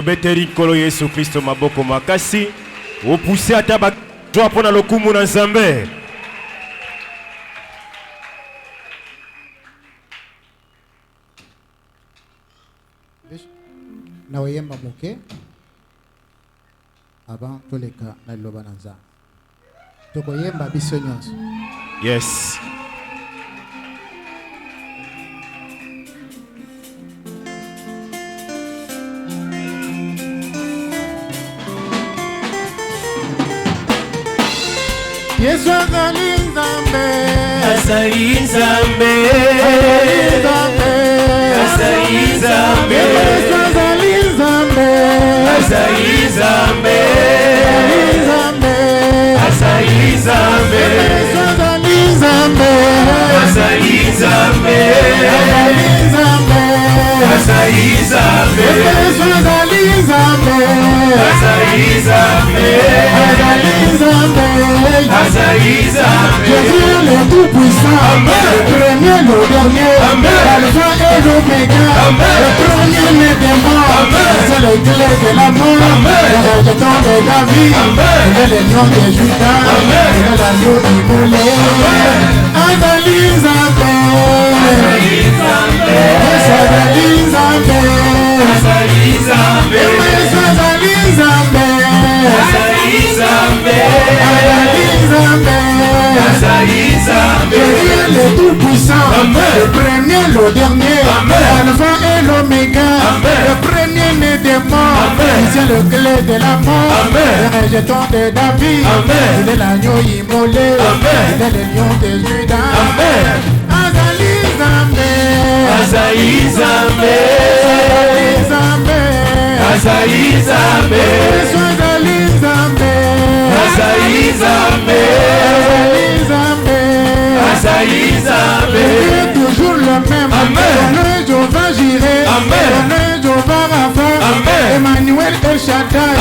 Beteri kolo Yesu Kristo maboko makasi opousse ata ba joie pona lokumu na Nzambe. Na oyemba moke avant toleka na liloba na Nzambe. Tokoyemba biso nyonso. Yes. Yesu azali Nzambe, Azali Nzambe, Azali Nzambe, Yesu azali Nzambe, Azali Nzambe, Azali Nzambe, Yesu azali Nzambe, Azali Nzambe, azali Azali Nzambe, Nzambe, Yesu azali Nzambe, Azali Nzambe, azali Nzambe, Azali Nzambe, Jésus le tout-puissant, le premier, le dernier, l'alpha et l'oméga, le premier né des morts, c'est le clé de la mort, le rejeton de David, il est le lion de Judas, il est l'agneau immolé. Azali Nzambe, Azali Nzambe, azali Nzambe, Azali Nzambe, azali Nzambe, Azali Nzambe, azali Nzambe, Azali Nzambe, Jésus le tout-puissant, le premier, le dernier, l'alpha et l'oméga, le premier né des morts, c'est le clé de la mort, le rejeton de David, il est l'agneau immolé, il est le lion de Judas. Azali Nzambe, Azali Nzambe, Azali Azali Nzambe, Nzambe, Yesu azali Nzambe, Azali Nzambe, Azali Nzambe, il est toujours le même. Ton Jéhovah Jireh, ton Jéhovah Rapha, Emmanuel El Shaddai,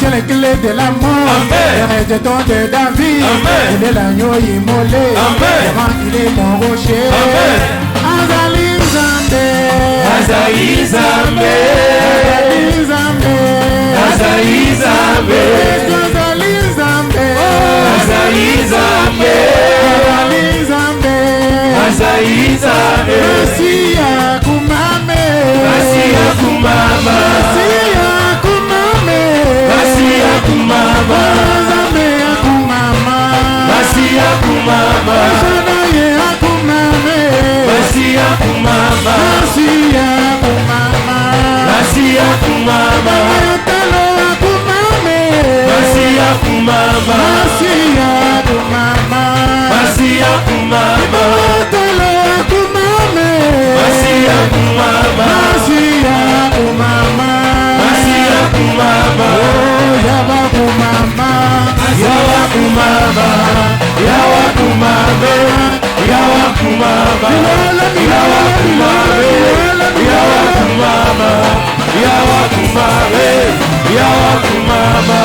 c'est le clé de la mort, le rejeton de David, il est l'agneau immolé, il est mon rocher. Azali Nzambe, Azali Nzambe, Azali Azali Nzambe, Nzambe, Azali Nzambe, Azali Nzambe, Azali Nzambe, Azali Nzambe, Masia kumame, Masia kumama, Masia kumame, Masia kumama, Nzambe akumama, Masia kumama, Shanaye akumame, Masia kumama, Masia kumama, Masia kumama, Talo akumame, Masia kumama, Masia kumama, Masia kumama, Talo akumame, Masia kumama, Masia kumama, Masia kumama, Yaba kumama, Yawa kumama, Yawa kumama, Yawa kumama, Yawa kumama, Yawa kumama, Yawa kumama, Yawa kumama,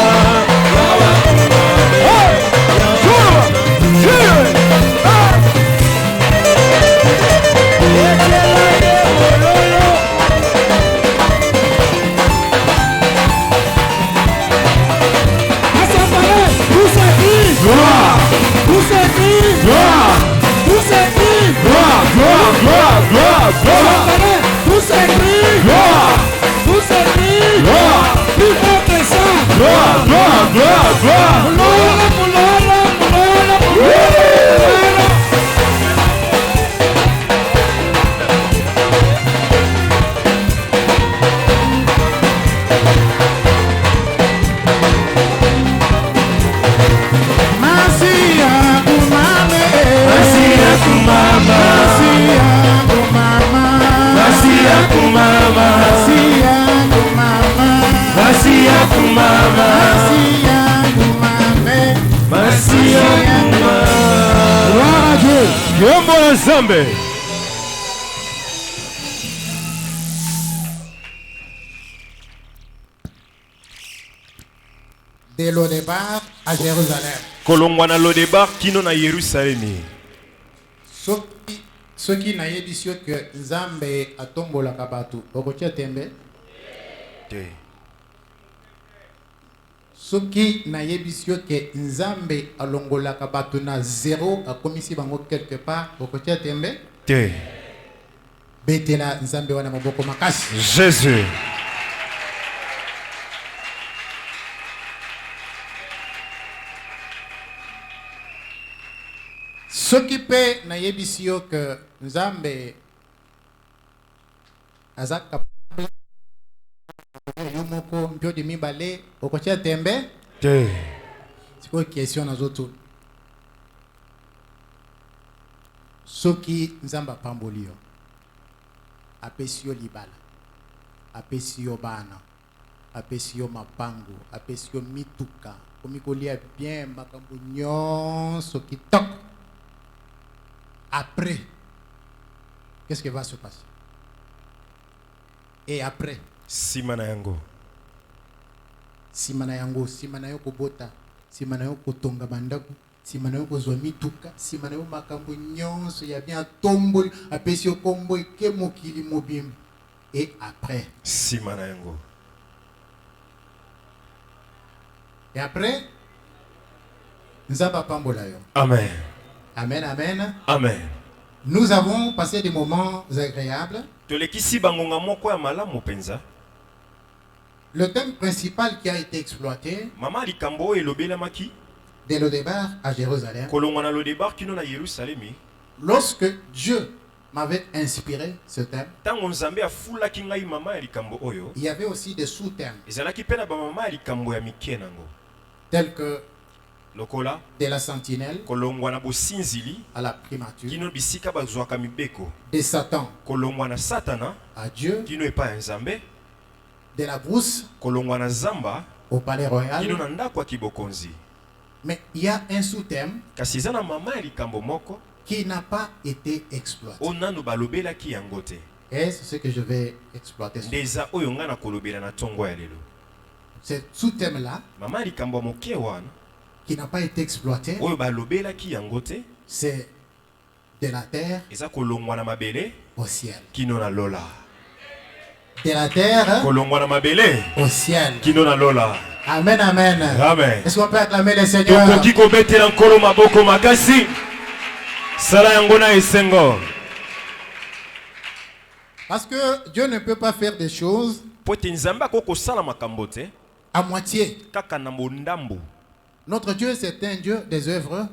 Masia kumame, Masia kumama, Masia Masia kumama, kumama, Masia kumama, Masia kumama, Masia kumame, Masia kumama. Gloire à Dieu. Yombo Nzambe. Dès le départ à Jérusalem. Kolongwana lo débar kino na Yerusalemi. Soki na yebisi yo que Nzambe atombolaka bato, okotia tembe? Te. Soki na yebisio ke nzambe alongola kabato na zéro a komisi bango quelque part okotia tembe Te. betela nzambe wana maboko makasi. Jésus. Soki pe na yebisio ke nzambe azaka yumoko mpio de mibale okotia tembe Te. c'est quoi question na zoto soki nzamba pamboli yo apesi yo libala apesi yo bana apesi yo mapango apesi yo mituka komikolia bien makambo nyonso kitoko après qu'est-ce qui va se passer et après Simana yango. Simana yango, simana yo kobota, simana yo kotonga bandako, simana yo kozwa mituka, simana yo makambo nyonso ya bien tomboli, apesi yo kombo ke mokili mobim. Et après. Simana yango. Et après, nzaba pambola yo. Amen. Amen, amen. Amen. Nous avons passé des moments agréables. Tolekisi bangonga moko ya malamu penza. Le thème principal qui a été exploité Mama likambo elobela maki. dès le départ à Jérusalem, Kolongwana lo débar kino na Yerusalemi. lorsque Dieu m'avait inspiré ce thème, Tango nzambe afula kingai mama ya likambo oyo. il y avait aussi des sous-thèmes Ezalaki pena ba mama ya likambo ya mikie nango. tels que Lokola de la sentinelle kolongwana bosinzili à la primature, kino bisika bazwaka mibeko. de Satan Kolongwana satana à Dieu, kino epa ya nzambe. de la brousse Kolongwana zamba au palais kino royal. na ndako ya kibokonzi. Mais il y a un sous-thème Kasi eza na mama ya likambo moko qui n'a pas été exploité. onano balobelaki yango te. Et c'est ce que je vais exploiter. Ndeza oyo nga na kolobela na tongo ya lelo. Ce sous-thème-là, Mama ya likambo ya moke wana qui n'a pas été exploité, oyo balobelaki yango te c'est de la terre eza kolongwa na mabele au ciel. kino na lola. De la terre Kolongwa na mabele au ciel. kino na lola. Amen, amen. Amen. Est-ce qu'on peut acclamer le Seigneur? Tokoki kobetela nkolo maboko makasi. Sala yango na esengo. Parce que Dieu ne peut pas faire des choses Po te nzambe akoko sala makambo te à moitié. kaka na mondambo. Notre Dieu, c'est un Dieu des œuvres.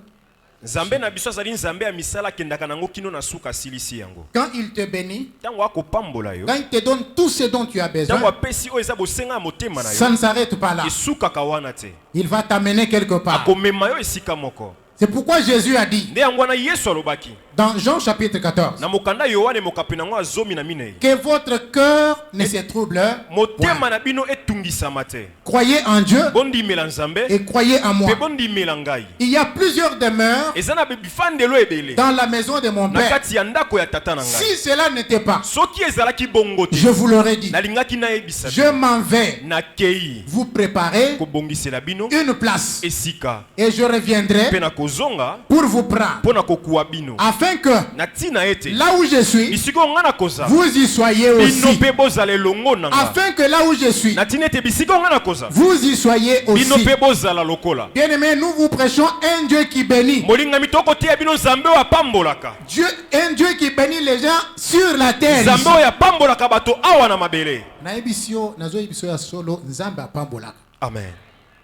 Nzambe na biso azali nzambe ya misala kendaka nango kino na suka silisi yango. Quand il te bénit, Tango akopambola yo. quand il te donne tout ce dont tu as Tango besoin, apesi oyo eza bosenga ya motema na ça yo. ne s'arrête pas là. Esukaka wana te. Il va t'amener quelque part. Akomema yo esika moko. C'est pourquoi Jésus a dit Nde yango wana Yesu alobaki. dans Jean chapitre 14 Na mokanda Yohane mokapi nango azomi na minei. que votre cœur ne se trouble Motema point. na bino etungisama te. Croyez en Dieu Bondimela nzambe et croyez en moi. pe bondimela ngai. Il y a plusieurs demeures Eza na bifandelo ebele. dans la maison de mon Na père. kati ya ndako ya tata na ngai. Si cela n'était pas, Soki ezalaki bongo te. je vous l'aurais dit. Nalingaki nayebisa. Je m'en vais Na kei vous préparer kobongisela bino une place esika. et je reviendrai Pe na kozonga pour vous prendre pona kokuwa bino. afin que Na tina ete. là où je suis, Bisiko nga na koza. vous y soyez Bino aussi. pe bozala elongo na nga. Afin que là où je suis, Na tina ete bisiko nga na koza. vous y soyez Bino aussi. pe bozala lokola. Bien-aimés, nous vous prêchons un Dieu qui bénit. Molinga mitoko tia bino nzambe wa pambolaka. Dieu, un Dieu qui bénit les gens sur la terre. Nzambe ici. ya pambolaka bato awa na mabele. Naebisio, nazo ebisio ya solo, nzambe apambolaka. Amen.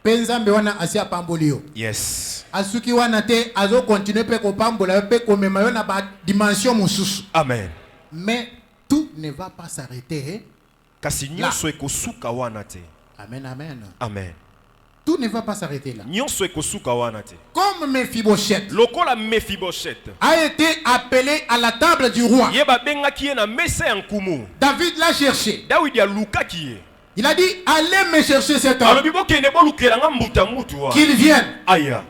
Pe nzambe wana asi apambolio. Yes. Asuki wana te, azo continue pe kopambola, pe komema yo na ba dimension mosusu. Amen. Mais tout ne va pas s'arrêter. Kasi nyonso ekosuka wana te. Amen, amen. Amen. Tout ne va pas s'arrêter là. Nyonso ekosuka wana te. Comme Mephibosheth Lokola Mephibosheth. a été appelé à la table du roi, Yeba bengaki ye na mesa ya nkumu. David l'a cherché. Dawidi alukaki ye. Il a dit, allez me chercher cet homme, Alobi bokende bolukela nga mbuta mutu wa. qu'il vienne. Aya.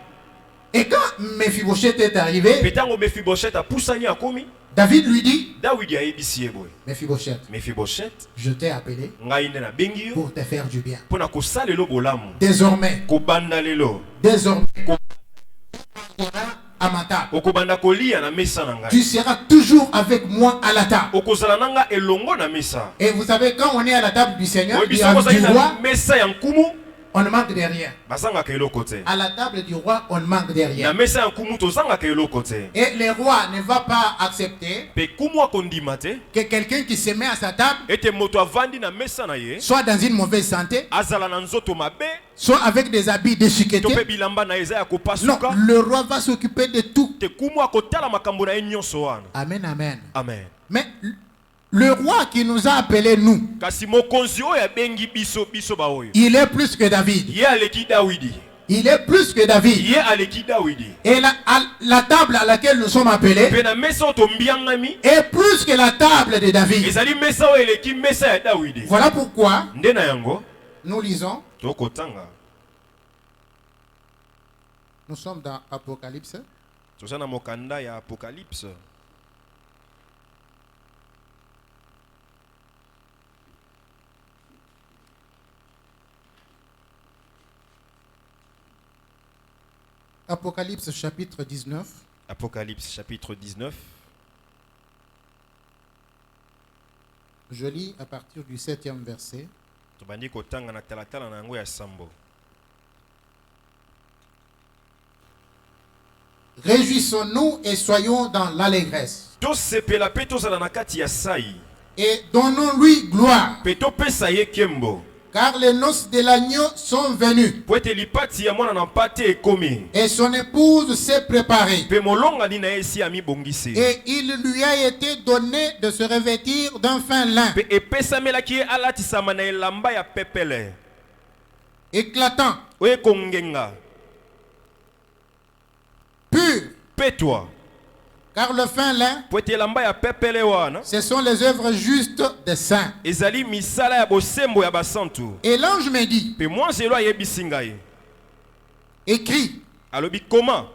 Et quand Mephibosheth est arrivé, Petango Mephibosheth apusani akomi. David lui dit, Dawidi ayebisi ye boye. Mephibosheth, Mephibosheth je t'ai appelé ngai nde na bengi yo pour te faire du bien. pona kosalelo bolamu. Désormais, Kobanda lelo. désormais, à ma table. Okobanda kolia na mesa na Tu ngai. seras toujours avec moi à la table. Okozala nanga elongo na mesa. Et vous savez, quand on est à la table du Seigneur, Oyebi du soko zali roi, na mesa ya nkumu. on ne manque de rien. bazangaka eloko te. À la table du roi, on ne manque de Na rien. mesa ya nkumu tozangaka eloko te. Et le roi ne va pas accepter Pe kumu akondima te que quelqu'un qui se met à sa table ete moto avandi na mesa na ye soit dans une mauvaise santé, azala na nzoto mabe soit avec des habits to déchiquetés. pe bilamba na eza ya Non, kopasuka le roi va s'occuper de tout. te kumu akotala makambo na ye nyonso wana. Amen, amen. Amen. Mais le roi qui nous a appelés, nous, Kasi mokonzi oyo abengi biso baoyo il est plus que David. ye aleki Dawidi. Il est plus que David. Ye aleki Dawidi. Et la table à laquelle nous sommes appelés Pe na mesa oyo tombiangami est plus que la table de David. ezali mesa oyo eleki mesa ya Dawidi. Voilà pourquoi Nde na yango nous lisons, tokotanga nous sommes dans Apocalypse, toza na mokanda ya Apocalypse. Apocalypse chapitre 19. Apocalypse chapitre 19. Je lis à partir du 7e verset. Tobandi kotanga na talatala na yango ya sambo. Réjouissons-nous et soyons dans l'allégresse. Tosepela pe tozala na kati ya sai. Et donnons-lui gloire. Pe topesa ye kembo. Car les noces de l'agneau sont venues. Po ete lipati ya mwana na mpate ekomi. Et son épouse s'est préparée. Pe molongani na ye esi amibongisi. Et il lui a été donné de se revêtir d'un fin lin. Pe epesamelaki ye alatisama na elamba ya pepele. Éclatant, Oyo ekongenga. pur. Pe toi. Car le fin lin, Po ete elamba ya pepele wana ce sont les œuvres justes des saints. ezali misala ya bosembo ya basantu. Et l'ange me dit, Pe mwanzelo ayebisi ngai. écrit, Alobi comment?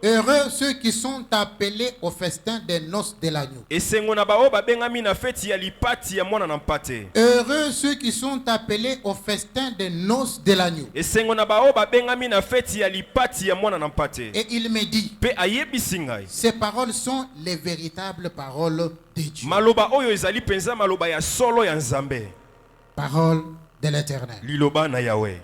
heureux ceux qui sont appelés au festin des noces de l'agneau. Esengo na bao babengami na feti ya lipati ya mwana na mpate. Heureux ceux qui sont appelés au festin des noces de l'agneau. Esengo na bao babengami na feti ya lipati ya mwana na mpate. Et il me dit, Pe ayebisi ngai. ces paroles sont les véritables paroles de Dieu. Maloba oyo ezali penza maloba ya solo ya Nzambe. Paroles de l'Éternel. Liloba na Yahweh.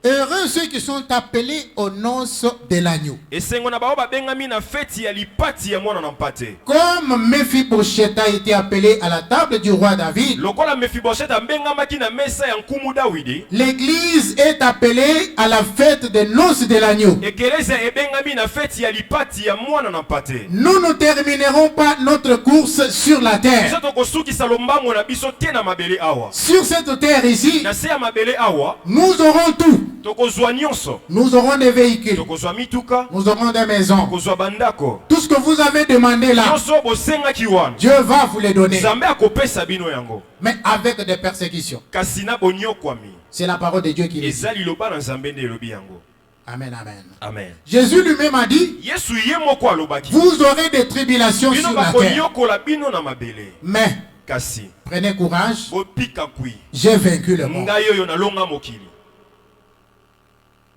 Heureux ceux qui sont appelés aux noces de l'agneau. Esengo na bao babengami na feti ya lipati ya mwana na mpate. Comme Mephibosheth a été appelé à la table du roi David, Lokola Mephibosheth ambengamaki na mesa ya nkumu Dawidi. l'Église est appelée à la fête des noces de l'agneau. Ekeleza ebengami na feti ya lipati ya mwana na mpate. Nous ne terminerons pas notre course sur la terre. Biso tokosukisa lombango na biso te na mabele awa. Sur cette terre ici, Na se ya mabele awa nous aurons tout. tokozwa nyonso. Nous aurons des véhicules. Tokozwa mituka, Nous aurons des maisons. tokozwa bandako. Tout ce que vous avez demandé là, Nyonso bosengaki wana. Dieu va vous les donner. Nzambe akopesa bino yango. Mais avec des persécutions. Kasi na bonyokwami. C'est la parole de Dieu qui le dit. Eza liloba na Nzambe nde elobi yango. Amen, amen. Amen. Jésus lui-même a dit, Yesu ye moko alobaki. vous aurez des tribulations Bino sur la terre. bakonyokola bino na mabele. Mais Kasi prenez courage, bopika kui. j'ai vaincu le monde. Ngai oyo nalonga mokili.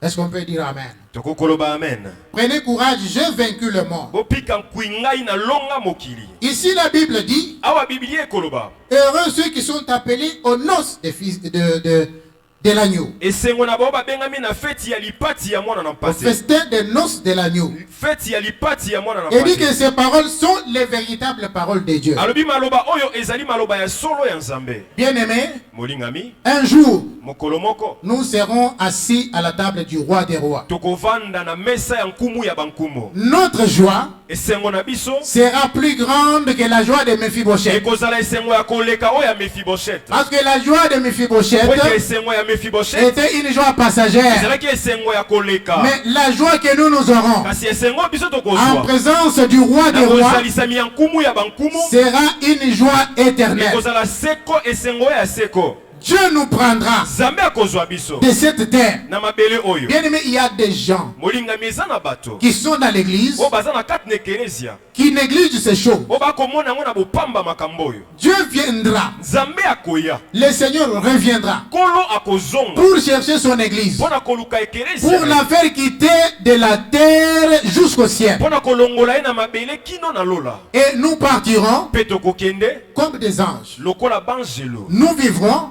Est-ce qu'on peut dire amen? Tokokoloba amen. Prenez courage, j'ai vaincu le monde. Bopika kui ngai nalonga mokili. Ici la Bible dit, Awa Biblia ekoloba. heureux ceux qui sont appelés aux noces des fils de l'agneau. Esengo na bao babengami na feti ya lipati ya mwana na Au mpate. festin des noces de l'agneau. Feti ya lipati ya mwana na Et dit que mpate. ces paroles sont les véritables paroles de Dieu. Alobi maloba oyo ezali maloba ya solo ya Nzambe. Bien-aimés, Molingami, un jour, mokolo moko nous serons assis à la table du roi des rois. tokovanda na mesa ya nkumu ya bankumu. Notre joie Esengo na biso sera plus grande que la joie de Mephibosheth. ekozala esengo ya koleka oyo ya Mephibosheth. Parce que la joie de Mephibosheth Po ete esengo ya Mephibosheth était une joie passagère. ezalaki esengo ya koleka. Mais la joie que nous aurons Kasi esengo biso en tokozwa présence du roi na des rois kozalisami ya nkumu ya bankumu sera une joie éternelle. ekozala seko esengo ya seko. Dieu nous prendra Nzambe akozwa biso de cette terre. na mabele oyo. Bien aimé, il y a des gens Molingami eza na bato qui sont dans l'église, oyo baza na kati na ekelezia qui négligent ces choses. oyo bakomona yango na bopamba makambo oyo. Dieu viendra, Nzambe akoya, le Seigneur reviendra kolo akozonga pour chercher son église, mpo na koluka ekelezia pour la faire quitter de la terre jusqu'au ciel. mpo na kolongola ye na mabele kino na lola. Et nous partirons Mpe tokokende comme des anges. lokola banjelo Nous vivrons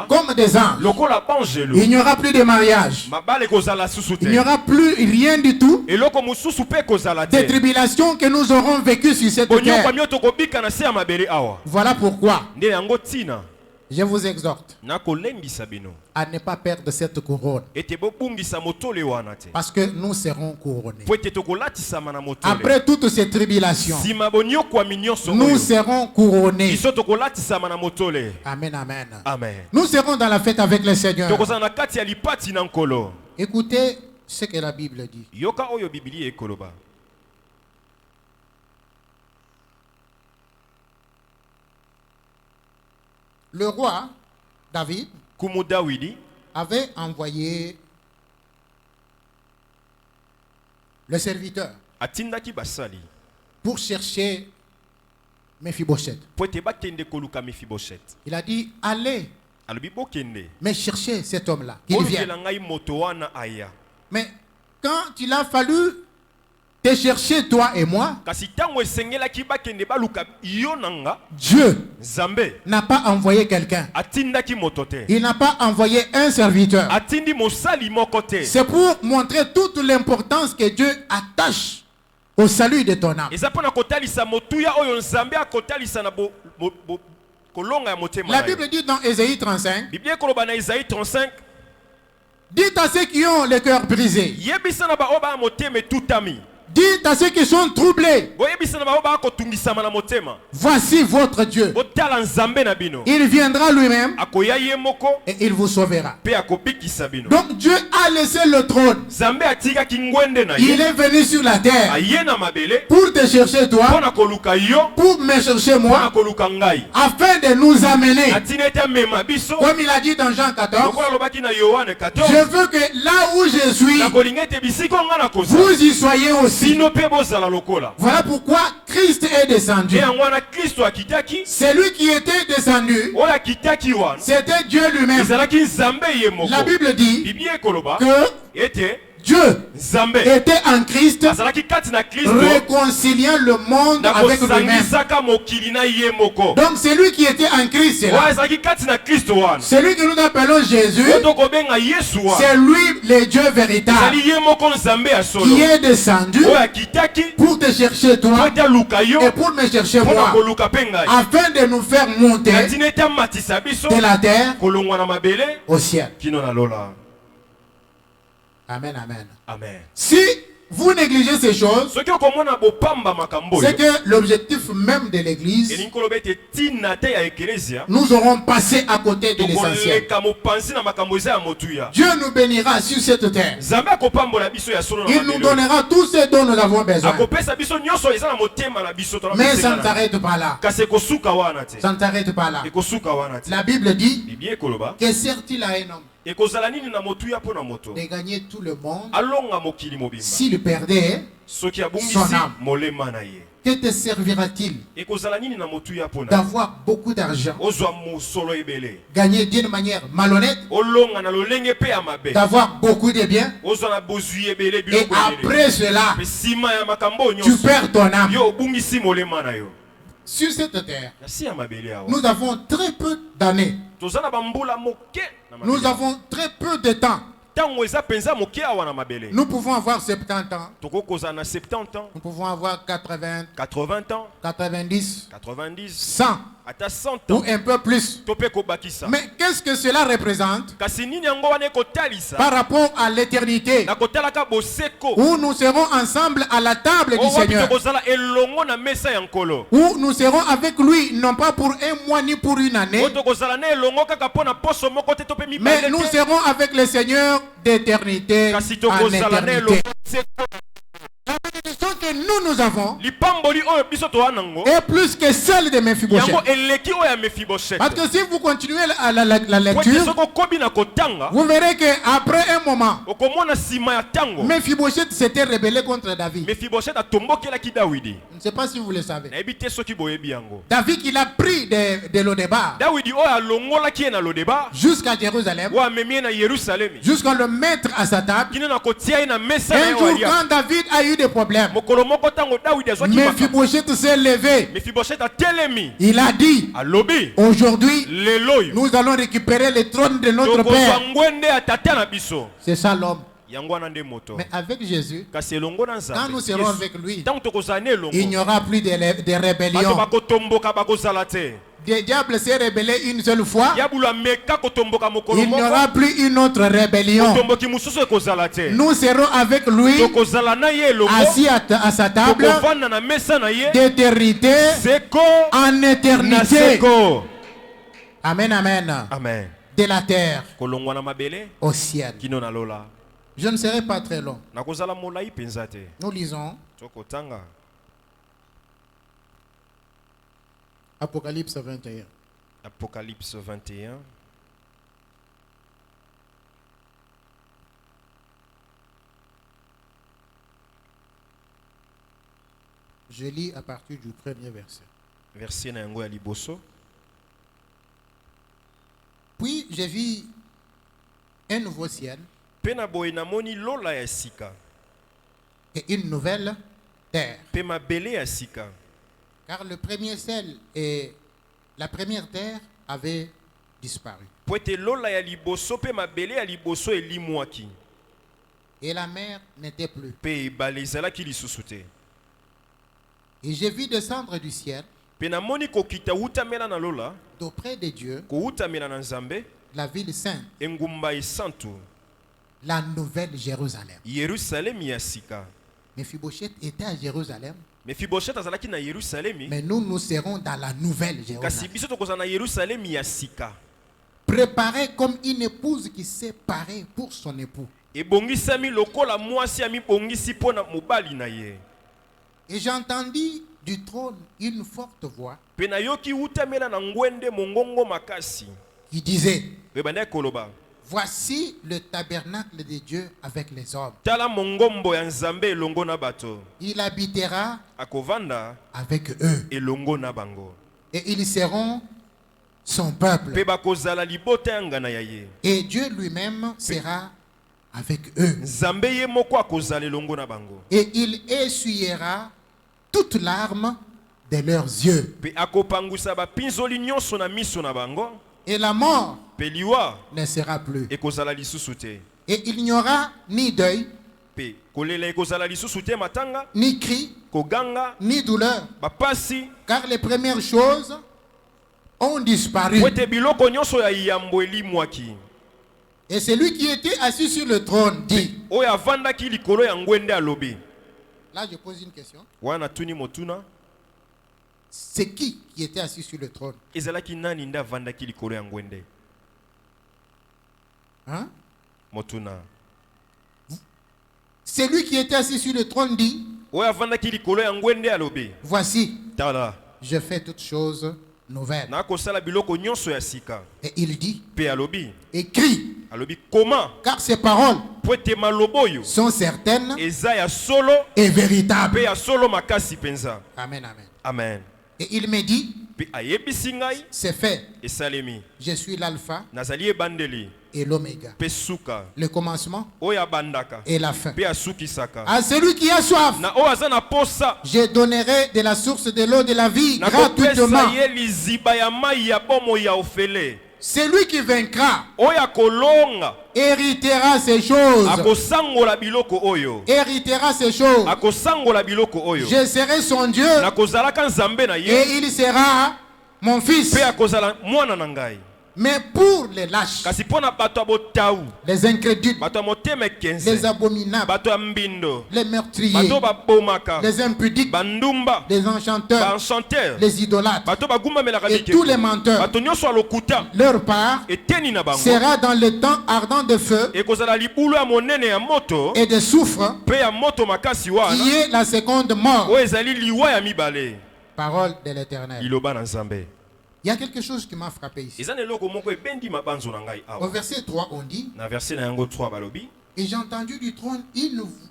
comme des anges. lokola banjelo Il n'y aura plus de mariage. mabale kozala susu Il n'y te aura plus rien du tout. eloko mosusu pe kozala Des te tribulations que nous aurons vécues sur cette bonyokwa terre. mio tokobika na se ya mabele awa Voilà pourquoi nde yango ntina je vous exhorte nakolembisa bino à ne pas perdre cette couronne. ete bobungisa motole wana te Parce que nous serons couronnés. po ete tokolatisama na motole Après toutes ces tribulations, nsima bonyokwami nyonso nous oyo serons couronnés. biso tokolatisama na motole Amen, amen. amen Nous serons dans la fête avec le Seigneur. tokozala na kati ya lipati na nkolo Écoutez ce que la Bible dit. yoka oyo biblia ekoloba Le roi David kumu dawidi avait envoyé le serviteur atindaki basali pour chercher Mephibosheth. po ete bakende koluka mefiboshete Il a dit, allez, alobi bokende mais cherchez cet homme-là, qu'il vienne. olukela ngai moto wana aya Mais quand il a fallu te chercher, toi et moi, kasi ntango esengelaki bakende baluka yo na nga Dieu nzambe n'a pas envoyé quelqu'un. atindaki moto te Il n'a pas envoyé un serviteur. atindi mosali moko te C'est pour montrer toute l'importance que Dieu attache au salut de ton âme. eza mpona kotalisa motuya oyo nzambe akotalisa na kolonga ya motema La na yo. Bible dit dans Ésaïe 35, biblia ekoloba na Isaïe 35 dites à ceux qui ont le cœur brisé, yebisa na baoyo baya motema etutami dites à ceux qui sont troublés, boyebisa na baoyo baya kotungisama na motema voici votre Dieu. botala nzambe na bino Il viendra lui-même akoya ye moko et il vous sauvera. mpe akobikisa bino Donc Dieu a laissé le trône. nzambe atikaki ngwende na Il ye est venu sur la terre aye na mabele pour te chercher toi, mpona koluka yo pour me chercher mpona moi, koluka ngai afin de nous amener. atina ete amema biso Comme il a dit dans Jean 14, lokola alobaki na yohane je 14 veux que là où je suis, nakolinga ete bisika nga na kozala vous y soyez aussi. bino mpe bozala lokola Voilà pourquoi Christ est descendu. e yango wana kristo akitaki C'est lui qui était descendu. oyo akitaki wana C'était Dieu lui-même. ezalaki nzambe ye moko La Bible dit biblia ekoloba que ete Dieu nzambe était en Christ, azalaki kati na kristo réconciliant le monde na avec lui-même. kosangisaka mokili na ye moko Donc celui qui était en Christ, c'est oyo là. azalaki kati na kristo wana Celui que nous appelons Jésus, oyo tokobenga yesu wana c'est lui le Dieu véritable ezali ye moko nzambe ya solo qui est descendu oyo akitaki pour te chercher po toi ete aluka yo et pour me chercher mpona moi, koluka mpe ngai afin de nous faire monter na ntina ete amatisa biso de la terre kolongwa na mabele au ciel. kino na lola Amen, amen. amen Si vous négligez ces choses, soki okomona bopamba makambo c'est oyo que l'objectif même de l'Église, elingi koloba ete ntina te ya eklezia nous aurons passé à côté de l'essentiel. tokoleka mopanzi na makambo eza ya motuya Dieu nous bénira sur cette terre. nzambe akopambola biso ya solo na Il nous mabele donnera tout ce dont nous avons besoin. akopesa biso nyonso eza na motema na biso to na Mais ça motema ne na- s'arrête pas là. kasi ekosuka wana te Ça ne s'arrête pas là. ekosuka wana te La Bible dit biblia ekoloba que sert-il à un homme ekozala nini na motuya mpo na moto de gagner tout le monde alonga mokili mobimba s'il perdait? soki Son abungisi âme. molema na ye Que te servira-t-il ekozala nini na motuya mpo na d'avoir beaucoup d'argent, ozwa mosolo ebele gagner d'une manière malhonnête, olonga na lolenge mpe ya mabe d'avoir beaucoup de biens, ozwa na bozwi ebele et biloko ebele après cela, mpe nsima ya makambo oyo tu nyonso perds ton âme. yo obungisi molema na yo Sur cette terre, na si ya mabele awa nous avons très peu d'années. toza na bambula moke na mabele. Nous avons très peu de temps. ntango eza mpenza moke awa na mabele Nous pouvons avoir 70 ans, tokokozala na 70 ans nous pouvons avoir 80, 80 ans 90, 90 100 ata 100 ou ans un peu plus. to mpe kobakisa Mais qu'est-ce que cela représente kasi nini yango wana ekotalisa par rapport à l'éternité na kotalaka boseko où nous serons ensemble à la table du oyo wapi Seigneur, tokozala elongo na mesa ya nkolo où nous serons avec lui non pas pour un mois ni pour une année, oyo tokozala na elongo kaka mpo na poso moko te to mpe mais mibale nous te serons avec le Seigneur d'éternité kasi en tokozala na elongo éternité. seko La bénédiction que nous avons lipamboli oyo biso toza nango est plus que celle de Mephibosheth. yango eleki oyo ya mefiboshete Parce que si vous continuez la po ete lecture, soki okobi na kotanga vous verrez qu'après un moment, okomona nsima ya ntango Mephibosheth s'était rebellé contre David. mefiboshete atombokelaki dawidi Je ne sais pas si vous le savez. nayebi te soki boyebi yango David, il a pris de Lodébar dawidi oyo alongolaki ye na lodeba jusqu'à Jérusalem, oyo amemi ye na yerusalemi jusqu'à le mettre à sa table. kino na kotia ye na mesa na Un ye jour, walia quand David a eu des problèmes, mokolo Mephibosheth s'est levé. Mephibosheth a telemi. Il a dit, Alobi. aujourd'hui, Leloyo. nous allons récupérer le trône de notre Père. C'est ça l'homme. Mais avec Jésus, quand nous serons avec lui, il n'y aura plus de rébellion. Le diable s'est rébellé une seule fois. Il n'y aura plus une autre rébellion. Nous serons avec lui, assis à sa table, d'éternité en éternité. Amen, amen. Amen. De la terre au ciel. Je ne serai pas très long. Nous lisons Apocalypse 21. Apocalypse 21. Je lis à partir du premier verset. Verset na yango ya liboso. Puis j'ai vu un nouveau ciel Pena boye namoni lola ya sika. et une nouvelle terre. Pema bele ya sika. Car le premier ciel et la première terre avaient disparu. Poete lola ya liboso pema bele ya liboso elimwaki. Et la mer n'était plus. Pe balezala ki lisusu te. Et j'ai vu descendre du ciel, Pena moni kokita utamela na lola, d'auprès de Dieu, ko utamela na Nzambe, la ville sainte, engumba esantu, la nouvelle Jérusalem. Yerusalem ya sika. Mephibosheth était à Jérusalem, Mephibosheth azalaki na Yerusalem, mais nous serons dans la nouvelle kasi Jérusalem. biso tokozala na Yerusalem ya sika. Préparé comme une épouse qui s'est parée pour son époux. Ebongisami lokola mwasi ami bongisi pona mobali na ye. Et j'entendis du trône une forte voix Pena yoki utamela na ngwende mongongo makasi. qui disait, Bebanda koloba. voici le tabernacle de Dieu avec les hommes. Tala mongombo ya Nzambe elongo na bato. Il habitera Akovanda avec eux elongo na bango. et ils seront son peuple. Pe bakozala libota ya ngana ya ye. Et Dieu lui-même sera avec eux. Nzambe ye moko akozala elongo na bango. Et il essuiera toutes larmes de leurs yeux. Pe akopangusa ba pinzoli nyonso na miso na bango. Et la mort Pe liwa ne sera plus. ekozala lisusu te. Et il n'y aura ni deuil, Pe kolela ekozala lisusu te matanga, ni cri, koganga, ni douleur, bapasi. car les premières choses ont disparu. Wete biloko nyonso ya yambo elimwaki. Et celui qui était assis sur le trône dit. Oyo avandaki likolo ya ngwende alobi. Là, je pose une question. Wana tuni motuna. C'est qui était assis sur le trône? Ezalaki nani nda avandaki likolo ya ngwende? Hein? Motuna. Celui qui était assis sur le trône dit. Oyo avandaki likolo ya ngwende alobi. Voici, Tala. je fais toutes choses nouvelles. Na kosala biloko nyonso ya sika. Et il dit. Pe alobi. Écris. Alobi comment? Car ces paroles Poete maloboyo. sont certaines Eza ya solo. et véritables. Pe ya solo makasi penza. Amen, amen. Amen. Et il me dit, Pe ayebisi ngai. c'est fait. Esalemi. Je suis l'alpha Nazali ebandeli. et l'oméga. Pe suka. Le commencement Oya bandaka. et la fin. Pe asukisaka. À celui qui a soif, Na oyo aza na posa. je donnerai de la source de l'eau de la vie Na gratuitement. kopesa ye liziba ya mai ya bomo ya ofele. Celui qui vaincra Oya kolonga. héritera ces choses. Akosangola biloko oyo. Héritera ces choses. Akosangola biloko oyo. Je serai son Dieu Nakozalaka Nzambe na ye. et il sera mon fils. Pe akozala mwana na ngai. Mais pour les lâches, Kasi pona bato abotau. les incrédules, Bato motema kenze. les abominables, Bato ya mbindo. les meurtriers, Bato babomaka. les impudiques, Bandumba. les enchanteurs, Enchanteur. les idolâtres Bato bagumba melaka et tous les menteurs. Bato nyonso alokuta. Leur part Eteni na bango. sera dans le temps ardent de feu Ekozala libulu ya monene ya moto. et de soufre, Pe ya moto makasi wana. qui est la seconde mort. Oyo ezali liwa ya mibale. Parole de l'Éternel. Liloba na Nzambe. Il y a quelque chose qui m'a frappé ici. Eza eloko moko ebendi mabanzo na ngai Au awa. verset 3, on dit, Na verset na yango 3 balobi. et j'ai entendu du trône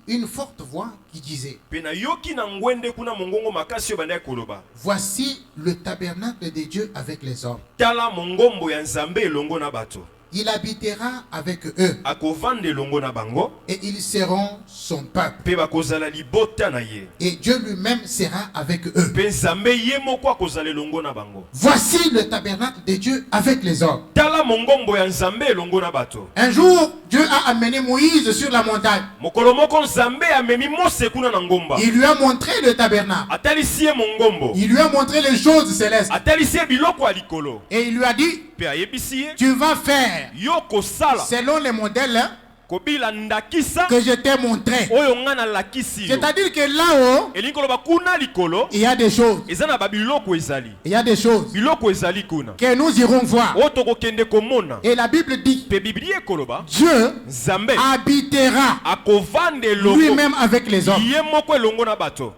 une forte voix qui disait, Pe na yoki na ngwende kuna mongongo makasi oyo bandaki koloba. voici le tabernacle de Dieu avec les hommes. Tala mongombo ya Nzambe elongo na bato. Il habitera avec eux. akovanda elongo na bango Et ils seront son peuple. mpe bakozala libota na ye Et Dieu lui-même sera avec eux. mpe nzambe ye moko akozala elongo na bango. Voici le tabernacle de Dieu avec les hommes. Tala mongombo ya nzambe elongo na bato. Un jour, Dieu a amené Moïse sur la montagne. Mokolo moko nzambe amemi Mose kuna na ngomba. Il lui a montré le tabernacle. Atalisi ye mongombo. Il lui a montré les choses célestes. Atalisi ye biloko ya likolo. Et il lui a dit, Mpe ayebisi ye tu vas faire yo kosala selon les modèles kobila ndakisa que je t'ai montré. oyo nga nalakisi yo. C'est-à-dire que là-haut, Elingi koloba kuna likolo il y a des choses. eza na babiloko ezali. Il y a des choses Biloko ezali kuna. que nous irons voir. Oyo tokokende komona. Et la Bible dit, Mpe Biblia ekoloba Dieu nzambe habitera akovanda elongo lui-même avec les hommes. ye moko elongo na bato.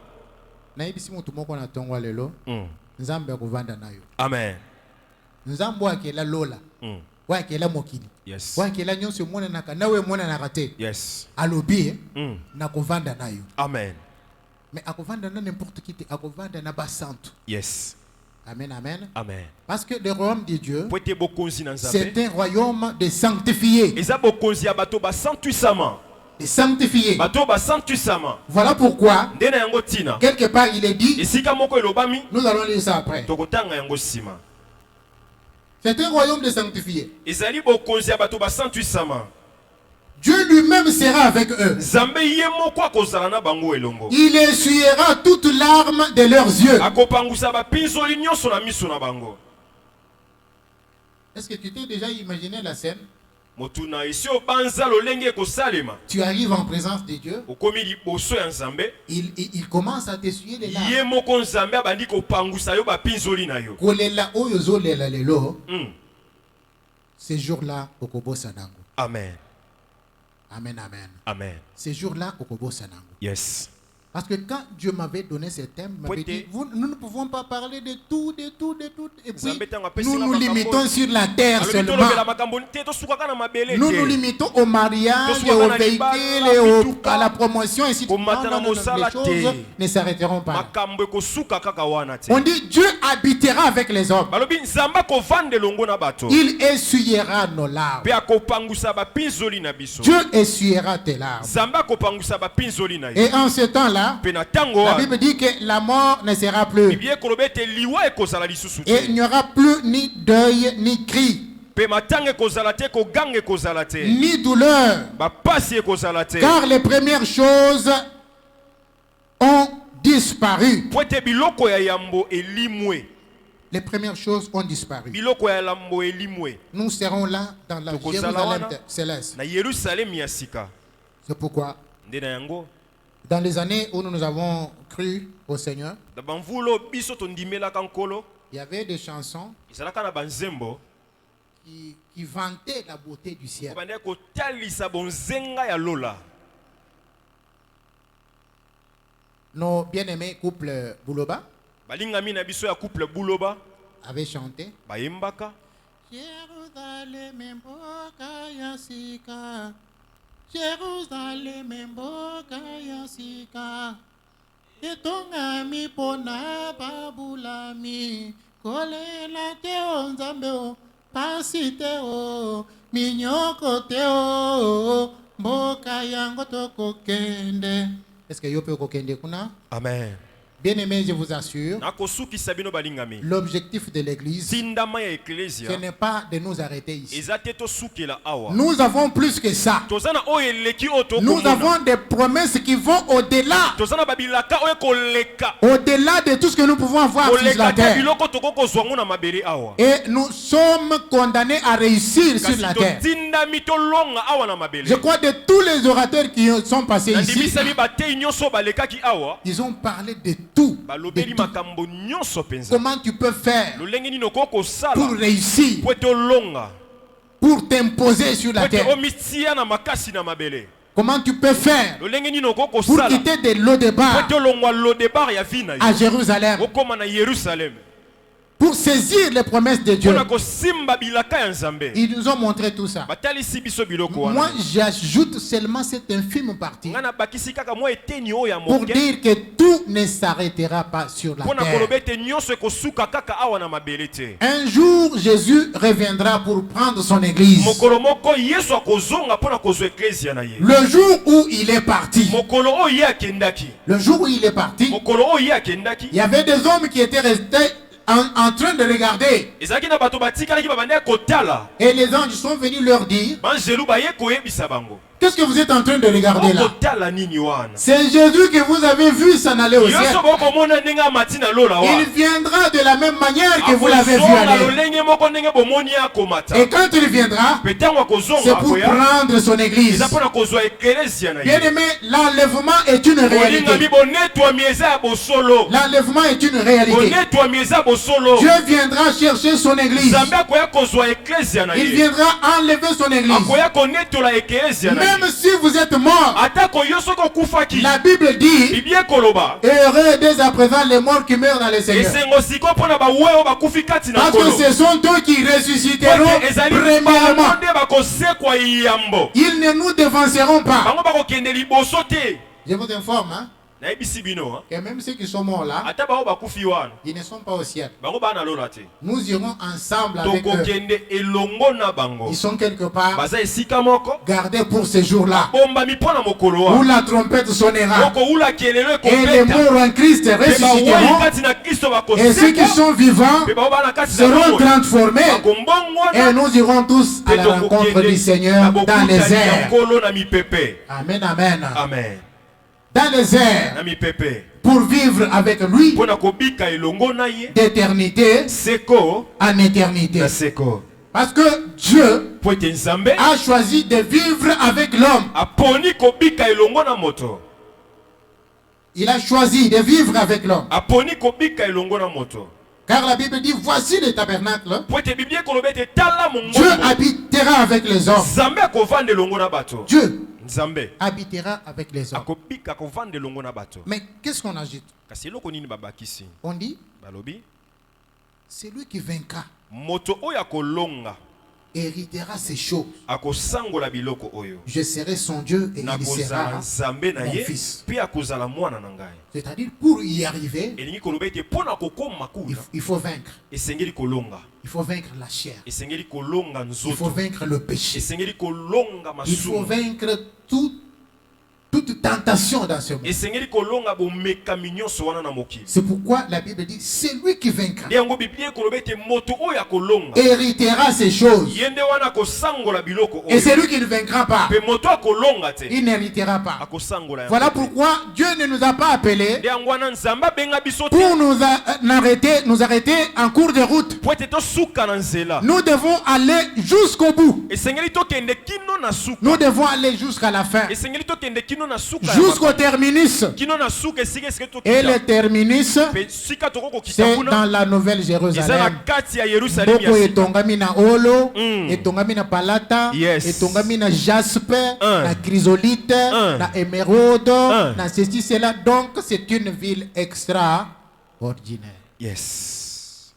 Nayebisi mutu moko na tongwa lelo, nzambe akovanda nayo. Amen. Nzambe akela lola, wakela mokili. Yes. Wakela nyonso monanaka nawe monanaka te. Yes. Alobi na kovanda nayo. Amen. Mais akovanda na n'importe qui te akovanda na basantu. Yes. Amen, amen. Amen. Parce que le royaume de Dieu, Poete bokonzi na nzambe. c'est un royaume de sanctifiés. Eza bokonzi ya bato basantuisama. De sanctifiés. Bato basantuisama. Voilà pourquoi, Nde na yango tina. quelque part, il est dit, Esika moko elobami nous allons lire ça après. tokotanga yango sima. C'est un royaume de sanctifiés. Ezali bokonzi ya bato basantuisama. Dieu lui-même sera avec eux. Nzambe ye moko akozala na bango elongo. Il essuiera toutes larmes de leurs yeux. Akopangusa bapinzoli nyonso na miso na bango. Est-ce que tu t'es déjà imaginé la scène? Motuna esi obanza lolenge ekosalema. Tu arrives en présence de Dieu. Okomi liboso ya nzambe. Il commence à t'essuyer les larmes. Ye moko nzambe abandi kopangusa yo bapinzoli na yo. Kolela oyo zolela lelo. Mm. Ces jours-là, okobosa nango. Amen. Amen, amen. Amen. Ces jours-là, okobosa nango. Yes. Parce que quand Dieu m'avait donné ce thème, il m'avait dit, nous ne pouvons pas parler de tout. Et puis, nous nous limitons sur la terre seulement. Nous nous limitons au mariage, au véhicule, à la promotion, et ainsi de suite. Non, les choses ne s'arrêteront pas. On dit, Dieu habitera avec les hommes. Il essuiera nos larmes. Dieu essuiera tes larmes. Et en ce temps-là, la Bible dit que la mort ne sera plus. Et il n'y aura plus ni deuil, ni cri, ni douleur. Car les premières choses ont disparu. Les premières choses ont disparu. Nous serons là dans la Jérusalem céleste. C'est pourquoi dans les années où nous avons cru au Seigneur, il y avait des chansons qui vantaient la beauté du ciel. Nos bien-aimés couples Bouloba avaient chanté Jérusalem mboka ya sika, Jérusalem mboka ya sika, etongami pona babulami, kolela teo nzambe pasi teo, minyoko teo, mboka yango tokokende. Est-ce que yo pe kokende kuna? Amen. Bien-aimés, je vous assure, l'objectif de l'église, ce n'est pas de nous arrêter ici. Nous avons plus que ça. Nous avons des promesses qui vont au-delà. Au-delà de tout ce que nous pouvons avoir sur la terre. Et nous sommes condamnés à réussir sur la terre. Je crois de tous les orateurs qui sont passés ici, ils ont parlé de tout. Comment tu peux faire pour réussir, pour t'imposer sur la terre? Comment tu peux faire pour quitter de Lo-Debar à Jérusalem? pour saisir les promesses de Dieu. mpona kosimba bilaka ya nzambe. Ils nous ont montré tout ça. batalisi biso biloko wana. Moi, j'ajoute seulement cette infime partie nga nabakisi kaka mwa eteni oyo ya pour moke dire que tout ne s'arrêtera pas sur la mpona terre. koloba ete nyonso ekosuka kaka awa na mabele te. Un jour, Jésus reviendra pour prendre son église. mokolo moko yesu akozonga mpona kozwa eklezia na ye. Le jour où il est parti, mokolo oyo ye akendaki. le jour où il est parti, mokolo oyo ye akendaki. il y avait des hommes qui étaient restés en train de regarder. ezalaki na bato batikalaki babandaki kotala. Et les anges sont venus leur dire, banzelu baye koyebisa bango. qu'est-ce que vous êtes en train de regarder là? okotala nini wana. C'est Jésus que vous avez vu s'en aller au ciel. nyonso bokomona ndenge amati na lola Il wana. viendra de la même manière que vous l'avez vu akozonga aller. lolenge moko ndenge bomoni akomata. Et quand il viendra, mpe ntango c'est akozonga pour akoya prendre son église. eza mpona kozwa eklezia na Bien ye. aimé, l'enlèvement est une bolingami réalité. bonetwami eza ya bosolo. L'enlèvement est une réalité. bonetwami eza bosolo. Dieu viendra chercher son église. nzambe akoya kozwa eklezia na Il ye. viendra enlever son église. akoya konetola eklezia na ye. Même si vous êtes mort, atako yo soki okufaki. la Bible dit, biblie ekoloba heureux dès à présent les morts qui meurent dans le Seigneur. esengo siko mpona bawe oyo bakufi kati na Parce que nkolo. ce sont eux qui ressusciteront Ete ezali premièrement. bango nde bakosekwa yambo. Ils ne nous devanceront pas. bango bakokende liboso te. Je vous informe nayebisi bino que même ceux qui sont morts là, ata bao bakufi wana ils ne sont pas au ciel. bango bana lola te. Nous irons ensemble avec eux. tokokende elongo na bango. Ils sont quelque part baza esika moko gardés pour ce jour-là bombami mpona mokolo où wana. la trompette sonnera okoula kelelo et les ekobeta. morts en Christ Mpe bawei ressusciteront kati na kristo et ceux qui bakosekwa. sont vivants mpe bao bana kati na seront bomoi. transformés et bakombongwana. nous irons tous à la rencontre du Seigneur dans les airs. nkolo na mipepe. Amen, amen. amen. Dans les airs na mipepe. pour vivre avec lui mpona kobika elongo na ye. d'éternité seko en éternité. na seko. Parce que Dieu po ete nzambe a choisi de vivre avec l'homme. aponi kobika elongo na moto. Il a choisi de vivre avec l'homme. aponi kobika elongo na moto. Car la Bible dit, voici le tabernacle. po ete biblie ekoloba ete tala Dieu mongombo. habitera avec les hommes. nzambe akovanda elongo na bato. Dieu nzambe habitera avec les hommes. akobika akovanda elongo na bato. Mais qu'est-ce qu'on ajoute? kasi eloko nini babakisi. On dit, balobi c'est lui qui vaincra, moto oyo akolonga héritera ces choses. akosangola biloko oyo. Je serai son Dieu et il nakozala sera nzambe na mon ye fils. mpe akozala mwana na ngai. C'est-à-dire, pour y arriver, elingi koloba ete mpona kokoma kuna il faut vaincre. esengeli kolonga. Il faut vaincre la chair. esengeli kolonga Il faut nzoto. vaincre le péché. esengeli kolonga Il faut masumu. vaincre toute tentation dans ce monde. esengeli kolonga bomekami nyonso wana na mokili. C'est pourquoi la Bible dit, c'est lui qui vaincra. nde yango biblie ekoloba ete moto oyo akolonga Héritera ces choses. ye nde wana akosangola biloko Et oyo. celui qui ne vaincra pas, mpe moto akolonga te il n'héritera pas. akosangola yango Voilà te. pourquoi Dieu ne nous a pas appelés nde yango wana nzambe abenga biso te pour nous arrêter en cours de route. po ete tosuka na nzela. Nous devons aller jusqu'au bout. esengeli tokende kino na suka. Nous devons aller jusqu'à la fin. esengeli tokende kino na suka ya Jusqu'au terminus. kino na suka esika esika Et le tokita. terminus, mpe sika tokokokita c'est kuna dans la Nouvelle eza na Jérusalem. kati ya yerusalemi Boko ya sika. etongami na olo, Mm. etongami na palata, Yes. etongami na jaspe, Un. na chrysolite, Un. na émeraude, Un. na ceci, cela. Donc c'est une ville extraordinaire. yes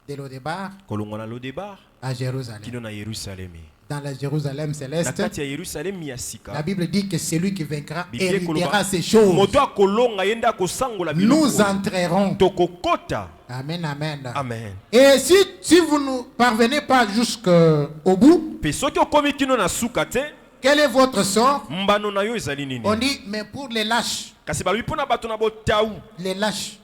Dès le départ kolongwa na lodebar à Jérusalem. kino na yerusalemi. Dans la Jérusalem na céleste, kati ya yerusalemi ya sika. la Bible dit que celui qui vaincra Biblie héritera ekoloba, ces choses. moto akolonga ye nde akosangola biloko Nous oyo. entrerons. tokokota. Amen, amen. amen. Et si vous ne parvenez pas jusqu'au bout, mpe soki okomi kino na suka te quel est votre sort? mbano na yo ezali nini. On dit, mais pour les lâches, kasi balobi mpona bato na botau. les lâches,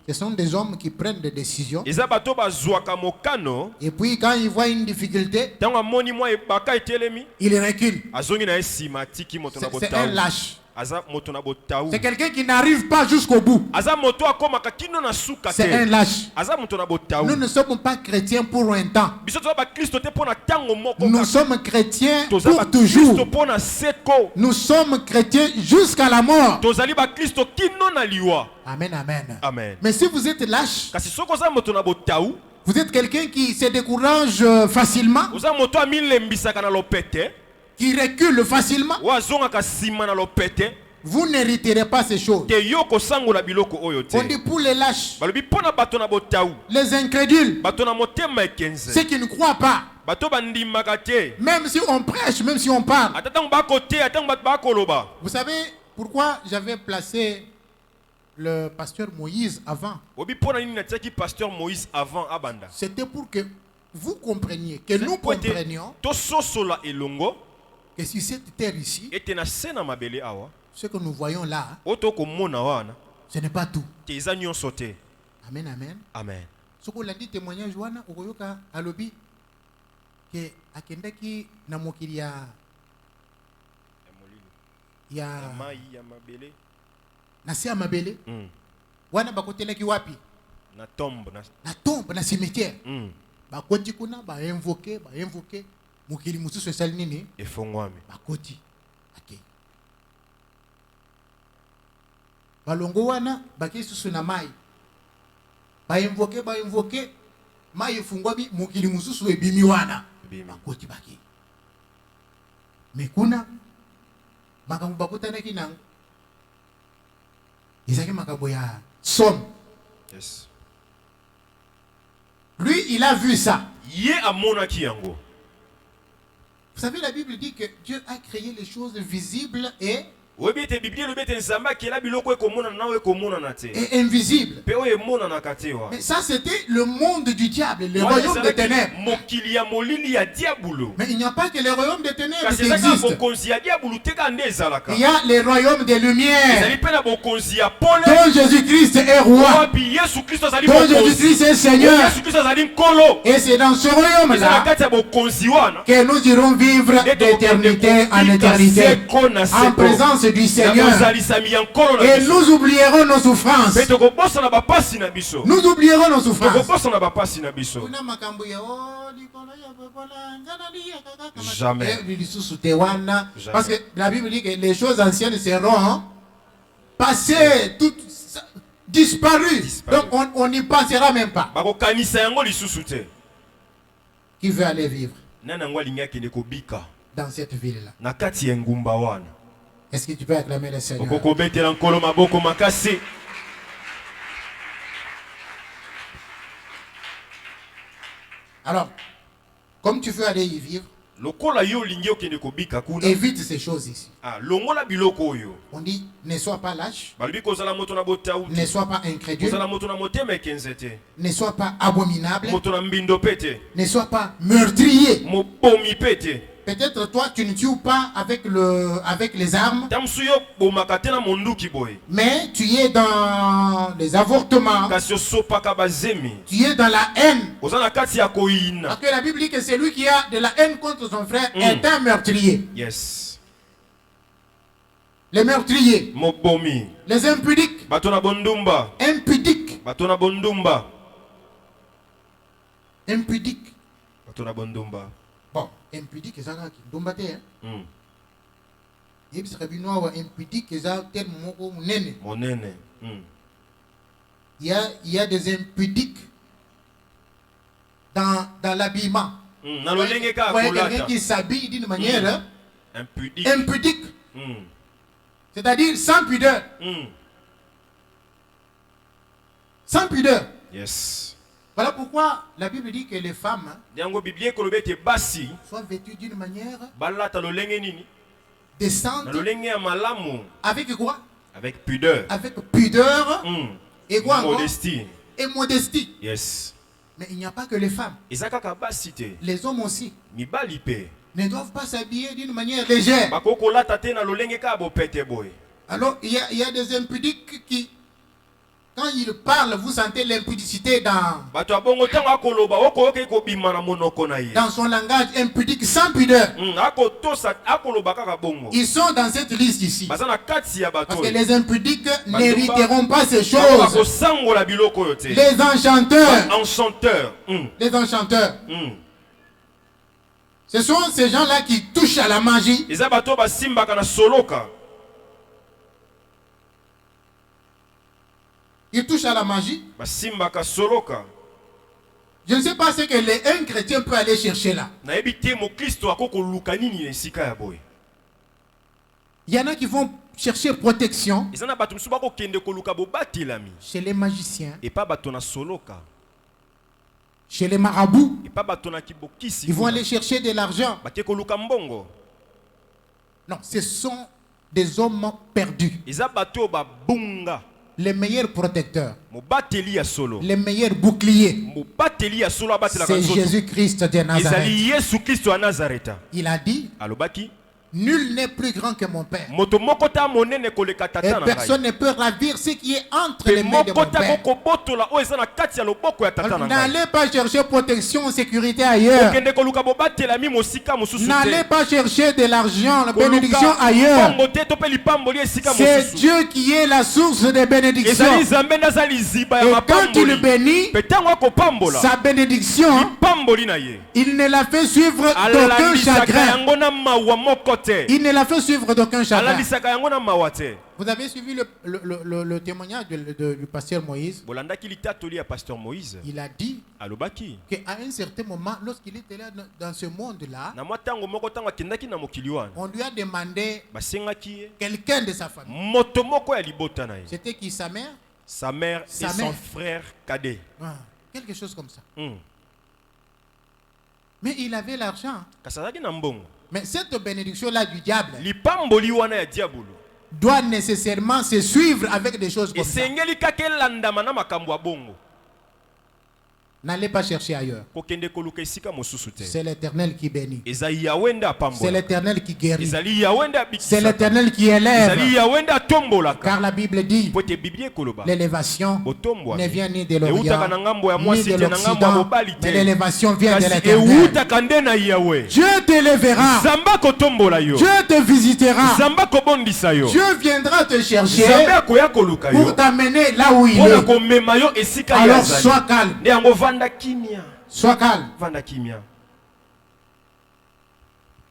ce sont des hommes qui prennent des décisions. eza bato bazwaka mokano Et puis quand ils voient une difficulté, ntango amoni mwa ebaka etelemi ils reculent. azongi na ye nsima atiki moto na C'est un botau. lâche. aza moto na botau. C'est quelqu'un qui n'arrive pas jusqu'au bout. aza moto akomaka kino na suka C'est un te. lâche. aza moto na botau. Nous ne sommes pas chrétiens pour un temps. biso toza bakristo te mpo na ntango moko Nous kaka. sommes chrétiens toza pour bakristo toujours. mpo na seko. Nous sommes chrétiens jusqu'à la mort. tozali bakristo kino na liwa. Amen, amen. amen. Mais si vous êtes lâche, kasi soki oza moto na botau vous êtes quelqu'un qui se décourage facilement, oza moto amilembisaka na lopete qui recule facilement, oyo azongaka nsima na lopete vous n'hériterez pas ces choses. te yo kosangola biloko oyo te. On dit pour les lâches, Balobi pona bato na botaou, les incrédules, bato na motema ekenze, ceux qui ne croient pas. bato bandimaka te. Même si on prêche, même si on parle. Ata tango bakote, ata tango bato bakoloba. Vous savez pourquoi j'avais placé le pasteur Moïse avant? Obi pona nini natiaki pasteur Moïse avant abanda. C'était pour que vous compreniez, que nous comprenions To sosola elongo que sur cette terre ici, ete na sena mabele awa. ce que nous voyons là, Oto komona wana ce n'est pas tout. te eza nyonso te. Amen, amen. Amen. Ce qu'on a dit témoignage wana okoyoka alobi que akendaki na mokili ya Mai ya mabele na se ya mabele wana bakotelaki wapi? na tombe Na tombe na cimetière. Bakoti kuna ba invoquer mokili mususu esali nini? efongwami. Bakoti. Okay. Balongo wana baki susu na mai. Ba invoquer mai efungwami mokili mususu ebimi wana. Bakoti baki. Mekuna makambo bakotanaki nango. Ezaki makambo ya somme. Yes. Lui, il a vu ça. Ye amonaki yango. Vous savez, la Bible dit que Dieu a créé les choses visibles et Webete Biblia lobete nzamba kela biloko ekomona na we komona na te. invisibles. Pe oye mona na katewa. Mais ça, c'était le monde du diable, le royaume des ténèbres. Mokili ya molili ya diabulu. Mais il n'y a pas que le royaume des ténèbres Kasi qui ezaka existe. bokonzi ya diabulu teka nde ezalaka. Il y a le royaume des lumières, Ezali pe na bokonzi ya pole. dont Jésus-Christ est roi, Wapi Yesu Kristo azali dont bokonzi. Jésus-Christ est Seigneur. Yesu Kristo azali nkolo. Et c'est dans ce Ezala royaume-là kati ya bokonzi wana. que nous irons vivre d'éternité en éternité, en présence du Seigneur. Et nous oublierons nos souffrances. Nous oublierons nos souffrances. Jamais. Parce que la Bible dit que les choses anciennes seront passées, toutes disparues. Donc on n'y passera même pas. Qui veut aller vivre dans cette ville-là? Est-ce que tu peux acclamer le Seigneur? Alors, comme tu veux aller y vivre, évite ces choses ici. On dit, ne sois pas lâche, ne sois pas incrédule, ne sois pas abominable, ne sois pas meurtrier. Peut-être toi tu ne tues pas avec les armes, mais tu es dans les avortements, tu es dans la haine. Parce que la Bible dit que celui qui a de la haine contre son frère est un meurtrier. Yes. Les meurtriers, les impudiques, impudiques, impudiques. Bon, impudique, c'est ça qui tombe à terre. Il y a des impudiques dans l'habillement. Quelqu'un qui s'habille d'une manière impudique. C'est-à-dire sans pudeur. Sans pudeur. Yes. Voilà pourquoi la Bible dit que les femmes soient vêtues d'une manière décente. Avec quoi? Avec pudeur. Avec pudeur. Et quoi encore? Modestie. Et modestie. Yes. Mais il n'y a pas que les femmes. Les hommes aussi ne doivent pas s'habiller d'une manière légère. Alors il y a des impudiques qui, quand ils parlent, vous sentez l'impudicité dans son langage impudique, sans pudeur. Ils sont dans cette liste ici. Parce que les impudiques n'hériteront pas ces choses. Les enchanteurs. Les enchanteurs. Ce sont ces gens-là qui touchent à la magie. Ils touchent à la magie. Je ne sais pas ce que un chrétien peut aller chercher là. Il y en a qui vont chercher protection ezana bato misusu bakokende koluka bobatelami chez les magiciens, epa bato na soloka chez les marabouts. epa bato na kibokisi Ils vont aller chercher de l'argent. bake koluka mbongo. Non, ce sont des hommes perdus. Eza bato oyo babunga Les meilleurs protecteurs, mobateli ya solo les meilleurs boucliers. mobateli ya solo abatelaka C'est nzoto Jésus-Christ de Nazareth. ezali yesu kristo ya nazareta. Il a dit, Alobaki nul n'est plus grand que mon Père. moto moko ta monene koleka Et tata na personne ngai ne peut ravir ce qui est entre pe les mains de moko mon ta Père. kokobotola oyo eza na kati ya loboko ya tata na ngai. N'allez pas chercher protection, sécurité ailleurs. okende koluka bobatelami mosika mosusu N'allez te pas chercher de l'argent, la Koluka bénédiction ailleurs. mbongo te to mpe lipamboli esika C'est mosusu Dieu qui est la source des bénédictions. ezali nzambe nde aza liziba ya Et quand il mapamboli bénit, mpe ntango akopambola sa bénédiction, lipamboli na ye il ne la fait suivre d'aucun alalisaka chagrin. yango na mawa moko te Il ne la fait suivre d'aucun chagrin. alalisaka yango na mawa te. Vous avez suivi le témoignage du pasteur Moïse. bolandaki litatoli ya pasteur Moïse Il a dit alobaki qu'à un certain moment, lorsqu'il était là dans ce monde-là, na mwa ntango moko ntango akendaki na mokili wana on lui a demandé basengaki ye quelqu'un de sa famille. moto moko ya libota na ye C'était qui, sa mère? sa mère Sa et son mère. frère cadet. Quelque chose comme ça. Hmm. Mais il avait l'argent. kasi azalaki na mbongo Mais cette bénédiction-là du diable lipamboli wana ya diabolo doit nécessairement se suivre avec des choses comme ça. esengeli kaka elandama na makambo ya bongo. N'allez pas chercher ailleurs. kokende koluka esika mosusu te C'est l'Éternel qui bénit. ezali yawe nde C'est apambola l'Éternel qui guérit. ezali yawe nde C'est abikisaka l'Éternel qui ezali élève. yawe nde atombolaka Car la Bible dit, po ete biblia ekoloba l'élévation botombwa ne vient ni de eutaka l'Orient, na ngambo ya ni mwasi de te na ngambo ya l'Occident, mobali mais te l'élévation vient de kasi l'Éternel. eutaka nde na yawe. Dieu t'élèvera. nzambe akotombola yo Dieu te visitera. nzambe akobondisa yo Dieu viendra te chercher nzambe akoya koluka yo pour t'amener là où il mpona est. komema yo esika ye Alors azali sois calme. nde yango vanda kimia Sois calme. vanda kimia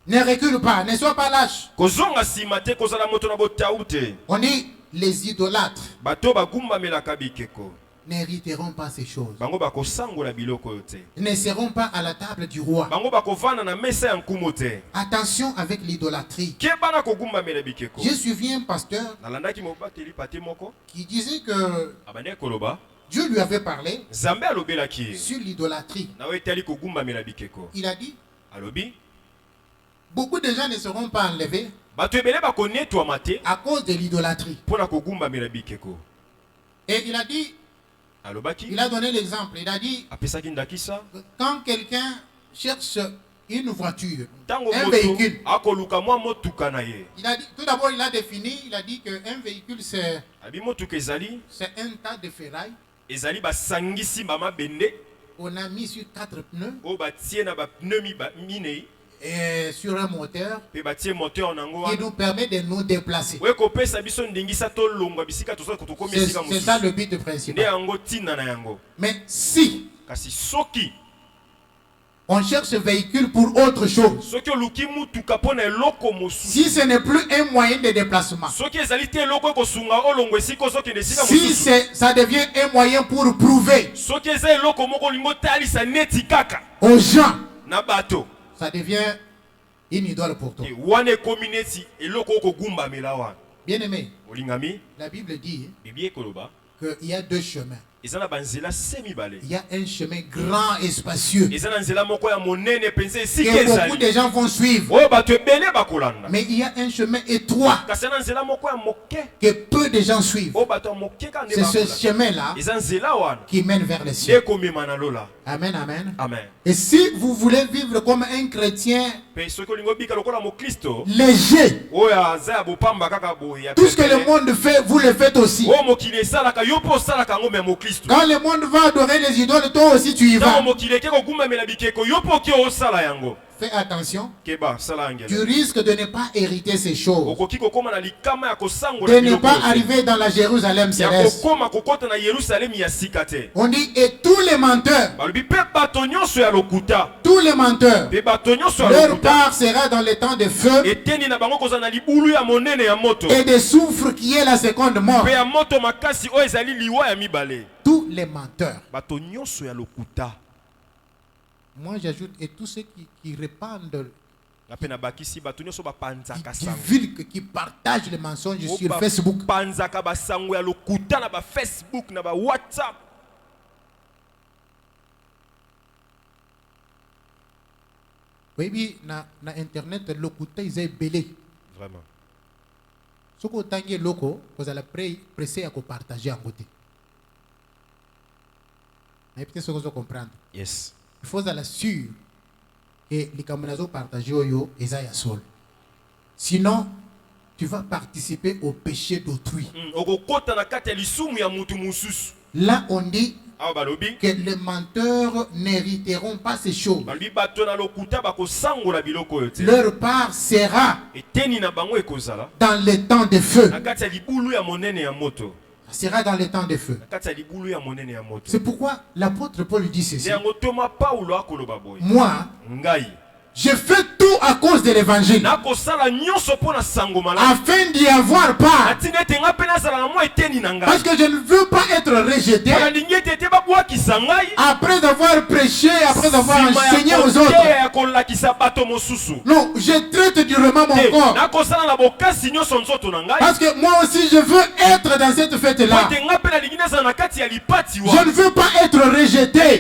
Ne recule pas. Ne sois pas lâche. kozonga nsima te kozala moto na botau te. On dit les idolâtres bato bagumbamelaka bikeko n'hériteront pas ces choses. bango bakosangola biloko oyo te Ils ne seront pas à la table du roi. bango bakovanda na mesa ya nkumu te. Attention avec l'idolâtrie. kebana kogumbamela bikeko. J'ai suivi un pasteur nalandaki mobateli pate moko qui disait que abandaki koloba Dieu lui avait parlé nzambe alobelaki ye sur l'idolâtrie. na oyo etali kogumbamela bikeko. Il a dit, alobi beaucoup de gens ne seront pas enlevés bato ebele bakonetwama te à cause de l'idolâtrie. mpona kogumbamela bikeko. Et il a dit, alobaki il a donné l'exemple. Il a dit, apesaki ndakisa quand quelqu'un cherche une voiture, ntango un moto véhicule, akoluka mwa motuka na ye il a dit, tout d'abord il a défini, il a dit qu'un véhicule c'est abi motuka ezali un tas de ferraille. ezali basangisi bamabende On a mis sur 4 pneus oyo batie na bapneu minei et sur un moteur mpe batie moteur nango qui wana nous permet de nous déplacer. oyo kopesa biso ndingisa tolongwa bisika tokomi esika C'est ça le mosusu but nde principal. yango ntina na yango. Mais si kasi soki on cherche ce véhicule pour autre chose, soki oluki mutuka mpo na eloko mosusu si ce n'est plus un moyen de déplacement, soki ezali te eloko ekosunga olongwa esika ozokende esika si mosusu ça devient un moyen pour prouver soki eza eloko moko olingi otalisa neti kaka aux gens, na bato ça devient une idole pour toi. wana ekomi neti eloko okogumbamela wana. Bien aimé, olingami la Bible dit biblia ekoloba qu'il y a deux chemins. eza na banzela se mibale. Il y a un chemin grand et spacieux eza na nzela moko ya monene mpenza esika que beaucoup ezali de gens vont suivre. oyo bato ebele bakolanda. Mais il y a un chemin étroit kasi na nzela moko ya moke que peu de gens suivent. oyo bato ya moke kaka nde C'est ce bakolanda. chemin-là eza nzela wana qui mène vers le nde ciel. ekomema na lola. Amen, amen. amen. Et si vous voulez vivre comme un chrétien mpe soki olingi obika lokola mokristo léger, oyo aza ya bopamba kaka boye ya tout ce que pepele, le monde fait, vous le faites aussi. oyo mokili esalaka yo mpe osalaka yango me mokristo. Quand le monde va adorer les idoles, toi aussi tu y ntango vas. mokili eke kogumbamela bikeko yo mpe oki osala yango. Fais attention. keba sala Tu angela risques de ne pas hériter ces choses. okoki kokóma na likama ya De kosangola ne biloko pas oyo te. arriver dans la Jérusalem ya céleste. kokóma kokɔta na yerusalemi ya sika te. On dit, et tous les menteurs, balobi mpe bato nyonso ya lokuta tous les menteurs, mpe bato nyonso ya leur lokuta part sera dans le temps de feu eteni na bango kozala na libulu ya monene ya moto et de soufre qui est la seconde mort. mpe ya moto makasi oyo ezali liwa ya mibale. Tous les menteurs. bato nyonso ya lokuta. Moi j'ajoute, et tous ceux qui répandent divulguent, qui partagent les mensonges sur Facebook. Oui, na internet, l'okuta ils est belé. Vraiment. Ce que vous avez loco, vous allez presser à partager en côté. Mais peut-être ce que vous comprendre. Yes. Il faut être sûr que les camarades partagent yo et ça y a sol. Sinon, tu vas participer au péché d'autrui. Là, on dit que les menteurs n'hériteront pas ces choses. Leur part sera dans les temps de feu. Sera dans les temps de feu. C'est pourquoi l'apôtre Paul dit ceci. Moi, je fais tout à cause de l'évangile, afin d'y avoir part. Parce que je ne veux pas être rejeté après avoir prêché, après avoir enseigné aux autres. Non, je traite durement mon corps. Parce que moi aussi je veux être dans cette fête-là. Je ne veux pas être rejeté.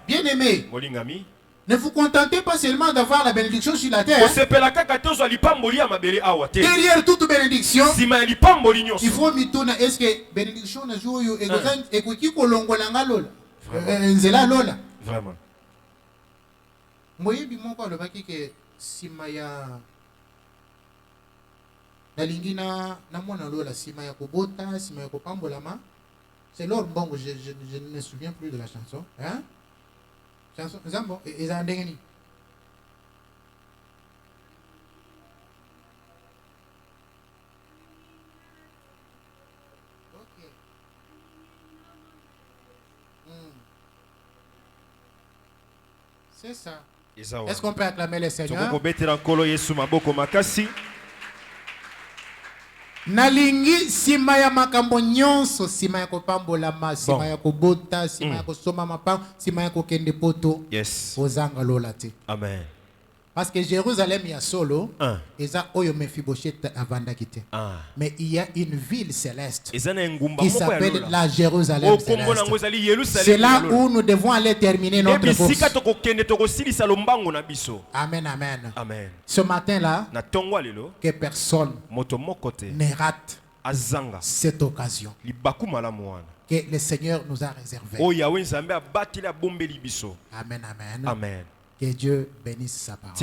Bien aimé, ne vous contentez pas seulement d'avoir la bénédiction sur la terre. Derrière toute bénédiction, il faut m'étonner. Est-ce que bénédiction n'a joué au Vraiment. Moi, je dis que Simaya Nalingina Namona Lola, Simaya Kobota, Simaya Kopambolama. C'est l'or bon, je ne me souviens plus de la chanson. Hein? Chanson, Zambo, et Zandengani. Ok. C'est ça. Est-ce qu'on peut acclamer le Seigneur? Nalingi simaya makambo nyonso, simaya kopambolama, simaya kobota, simaya kosoma mapam, simaya kokende poto. Yes. Ozanga lola te. Amen. Parce que Jérusalem il y a solo, eza oyo Mephibosheth avanda kite. Mais il y a une ville céleste qui s'appelle la Jérusalem céleste. C'est là où nous devons aller terminer notre course. Amen, amen. Amen. Ce matin-là, que personne ne rate cette occasion que le Seigneur nous a réservée. Amen, amen. Amen. Que Dieu bénisse sa parole.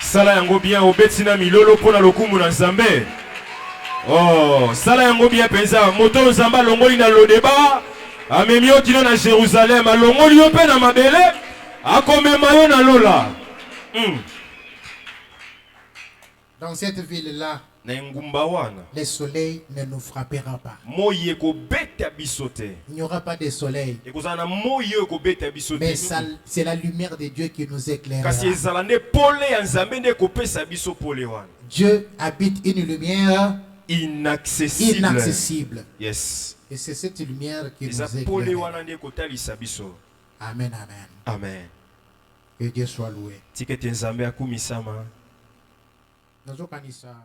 Sala yango bien obetina milolo pona lokumu na Nzambe. Oh, sala yango bien penza moto Nzamba longoli na lodeba. Amemi okino na Jérusalem, longoli yo pe na mabele, akomema yo na lola. Dans cette ville-là, le soleil ne nous frappera pas. Il n'y aura pas de soleil. Mais c'est la lumière de Dieu qui nous éclairera. Dieu habite une lumière inaccessible. Yes. Et c'est cette lumière qui nous éclaire. Amen, amen. Amen. Que Dieu soit loué. Tikete Nzambe akumisama. Nazokanisa